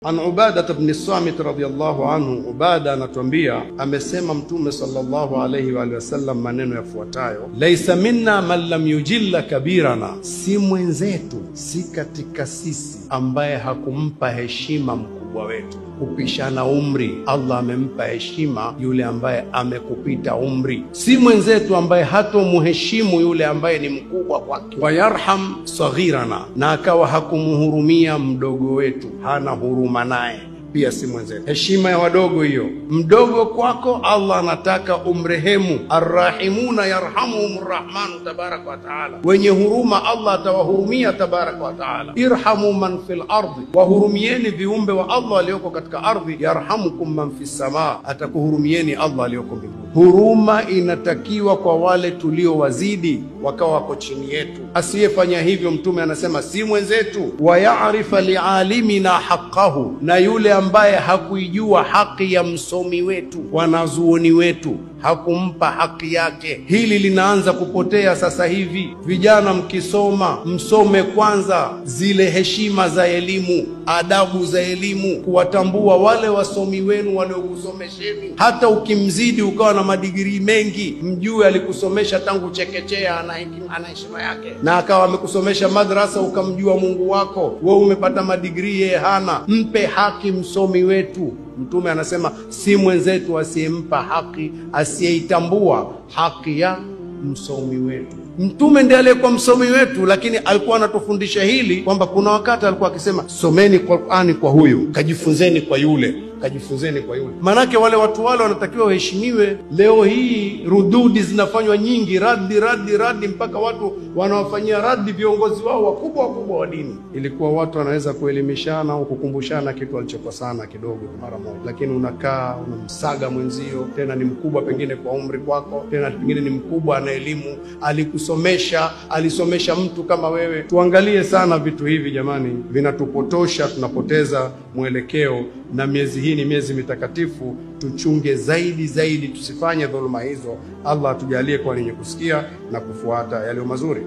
An Ubada ibn Samit radhiyallahu anhu, Ubada anatuambia amesema Mtume sallallahu alayhi wa sallam maneno yafuatayo: Laisa minna man lam yujilla kabirana, si mwenzetu, si katika sisi ambaye hakumpa heshima mkubwa wetu. Kupishana umri, Allah amempa heshima yule ambaye amekupita umri. Si mwenzetu ambaye hatomuheshimu yule ambaye ni mkubwa kwake. Wa yarham saghirana, na akawa hakumuhurumia mdogo wetu, hana huruma naye, pia si mwenzetu. Heshima ya wadogo hiyo. Mdogo kwako Allah anataka umrehemu. Arrahimuna yarhamuhumur rahmanu tabaraka wa taala, wenye huruma Allah atawahurumia tabaraka wa taala. Irhamu man fil ardi, wahurumieni viumbe wa Allah walioko katika ardhi. Yarhamukum man fis samaa, atakuhurumieni Allah aliyoko mbinguni. Huruma inatakiwa kwa wale tuliowazidi wakawa wako chini yetu. Asiyefanya hivyo, Mtume anasema si mwenzetu. Wa ya'rifa li'alimina haqqahu, na yule ambaye hakuijua haki ya msomi wetu, wanazuoni wetu, hakumpa haki yake. Hili linaanza kupotea sasa hivi. Vijana mkisoma, msome kwanza zile heshima za elimu, adabu za elimu, kuwatambua wale wasomi wenu waliokusomesheni. Hata ukimzidi ukawa na madigrii mengi, mjue alikusomesha tangu chekechea, ana heshima yake, na akawa amekusomesha madrasa, ukamjua Mungu wako. Wewe umepata madigrii, yeye hana. Mpe haki msomi wetu. Mtume anasema si mwenzetu asiyempa haki, asiyeitambua haki ya msomi wetu. Mtume ndiye aliyekuwa msomi wetu, lakini alikuwa anatufundisha hili kwamba kuna wakati alikuwa akisema someni Qur'ani kwa huyu, kajifunzeni kwa yule, kajifunzeni kwa yule. Manake wale watu wale wanatakiwa waheshimiwe. Leo hii rududi zinafanywa nyingi, radi mpaka watu wanawafanyia radi viongozi wao wakubwa wa dini. Ilikuwa watu wanaweza kuelimishana au kukumbushana kitu alichokosana kidogo mara moja, lakini unakaa unamsaga mwenzio, tena ni mkubwa pengine kwa umri kwako, tena pengine ni mkubwa na elimu, alisomesha mtu kama wewe. Tuangalie sana vitu hivi jamani, vinatupotosha, tunapoteza mwelekeo. Na miezi hii ni miezi mitakatifu, tuchunge zaidi, tusifanye dhuluma hizo. Allah atujalie kwa wenye kusikia na kufuata yaliyo mazuri.